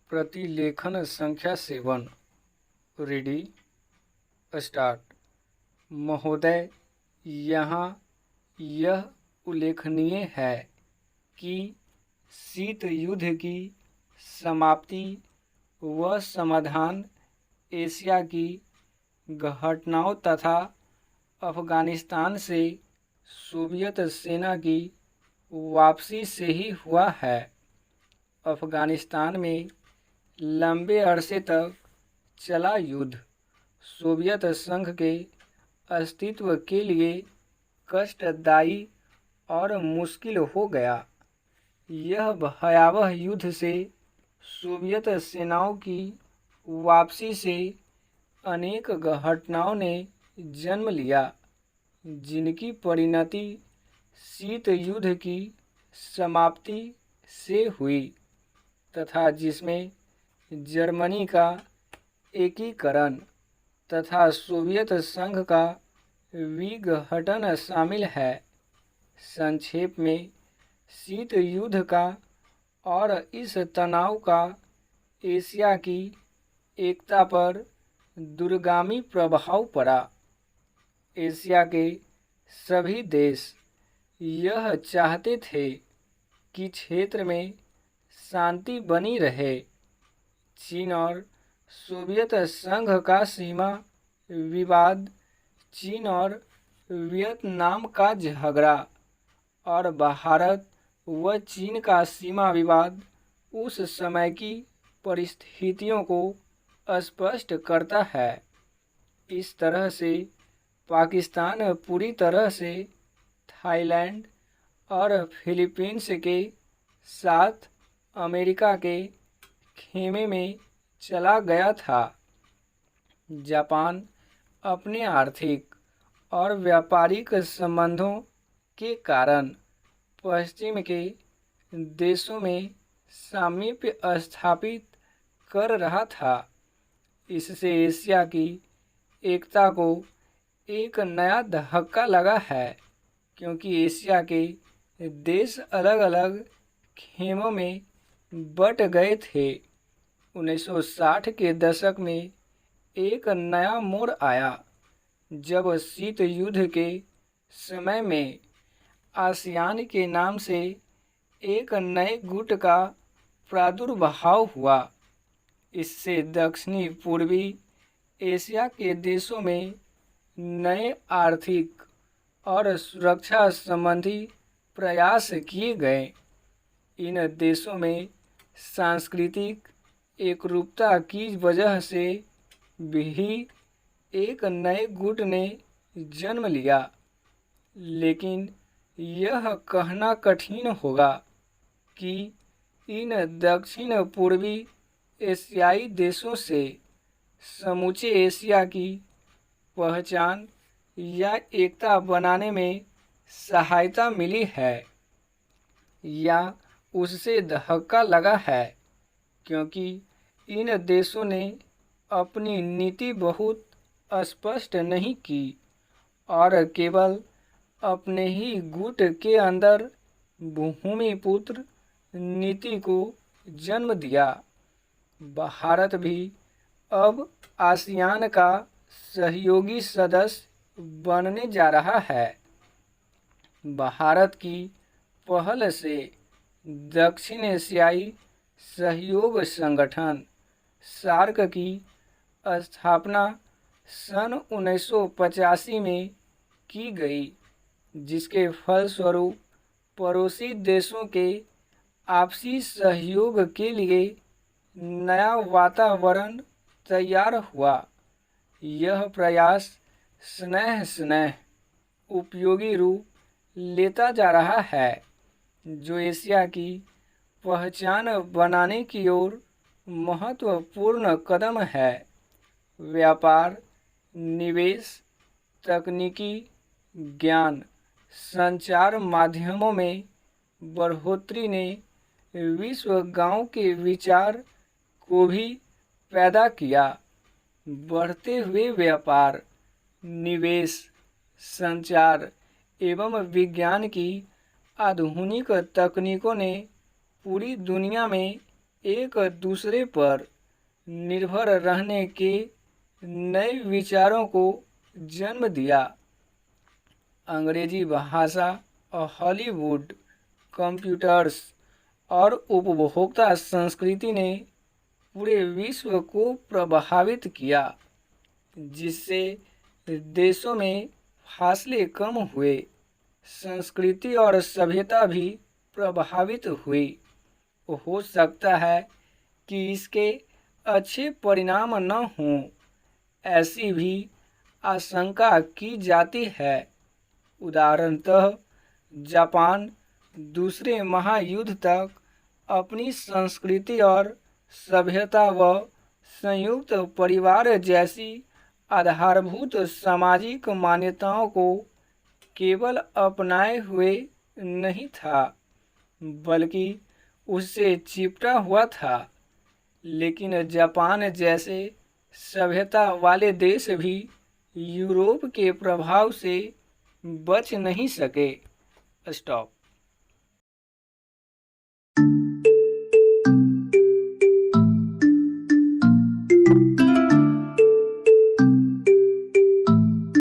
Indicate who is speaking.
Speaker 1: प्रतिलेखन संख्या 7। Ready start. महोदय, यहाँ यह उल्लेखनीय है कि शीत युद्ध की समाप्ति व समाधान एशिया की घटनाओं तथा अफगानिस्तान से सोवियत सेना की वापसी से ही हुआ है। अफगानिस्तान में लंबे अरसे तक चला युद्ध सोवियत संघ के अस्तित्व के लिए कष्टदायी और मुश्किल हो गया। यह भयावह युद्ध से सोवियत सेनाओं की वापसी से अनेक घटनाओं ने जन्म लिया, जिनकी परिणति शीत युद्ध की समाप्ति से हुई तथा जिसमें जर्मनी का एकीकरण तथा सोवियत संघ का विघटन शामिल है। संक्षेप में, शीत युद्ध का और इस तनाव का एशिया की एकता पर दूरगामी प्रभाव पड़ा। एशिया के सभी देश यह चाहते थे कि क्षेत्र में शांति बनी रहे। चीन और सोवियत संघ का सीमा विवाद, चीन और वियतनाम का झगड़ा और भारत व चीन का सीमा विवाद उस समय की परिस्थितियों को स्पष्ट करता है। इस तरह से पाकिस्तान पूरी तरह से थाईलैंड और फिलीपींस के साथ अमेरिका के खेमे में चला गया था। जापान अपने आर्थिक और व्यापारिक संबंधों के कारण पश्चिम के देशों में सामीप्य स्थापित कर रहा था। इससे एशिया की एकता को एक नया धक्का लगा है, क्योंकि एशिया के देश अलग अलग खेमों में बट गए थे। 1960 के दशक में एक नया मोड़ आया, जब शीत युद्ध के समय में आसियान के नाम से एक नए गुट का प्रादुर्भाव हुआ। इससे दक्षिणी पूर्वी एशिया के देशों में नए आर्थिक और सुरक्षा संबंधी प्रयास किए गए। इन देशों में सांस्कृतिक एकरूपता की वजह से भी एक नए गुट ने जन्म लिया, लेकिन यह कहना कठिन होगा कि इन दक्षिण पूर्वी एशियाई देशों से समूचे एशिया की पहचान या एकता बनाने में सहायता मिली है या उससे धक्का लगा है, क्योंकि इन देशों ने अपनी नीति बहुत स्पष्ट नहीं की और केवल अपने ही गुट के अंदर भूमिपुत्र नीति को जन्म दिया। भारत भी अब आसियान का सहयोगी सदस्य बनने जा रहा है। भारत की पहल से दक्षिण एशियाई सहयोग संगठन सार्क की स्थापना सन 1985 में की गई, जिसके फलस्वरूप पड़ोसी देशों के आपसी सहयोग के लिए नया वातावरण तैयार हुआ। यह प्रयास स्नेह उपयोगी रूप लेता जा रहा है, जो एशिया की पहचान बनाने की ओर महत्वपूर्ण कदम है। व्यापार, निवेश, तकनीकी ज्ञान, संचार माध्यमों में बढ़ोतरी ने विश्व गांव के विचार को भी पैदा किया। बढ़ते हुए व्यापार, निवेश, संचार एवं विज्ञान की आधुनिक तकनीकों ने पूरी दुनिया में एक दूसरे पर निर्भर रहने के नए विचारों को जन्म दिया। अंग्रेजी भाषा और हॉलीवुड, कंप्यूटर्स और उपभोक्ता संस्कृति ने पूरे विश्व को प्रभावित किया, जिससे देशों में फासले कम हुए, संस्कृति और सभ्यता भी प्रभावित हुई। हो सकता है कि इसके अच्छे परिणाम न हों, ऐसी भी आशंका की जाती है। उदाहरणतः जापान दूसरे महायुद्ध तक अपनी संस्कृति और सभ्यता व संयुक्त परिवार जैसी आधारभूत सामाजिक मान्यताओं को केवल अपनाए हुए नहीं था, बल्कि उससे चिपटा हुआ था। लेकिन जापान जैसे सभ्यता वाले देश भी यूरोप के प्रभाव से बच नहीं सके। स्टॉप।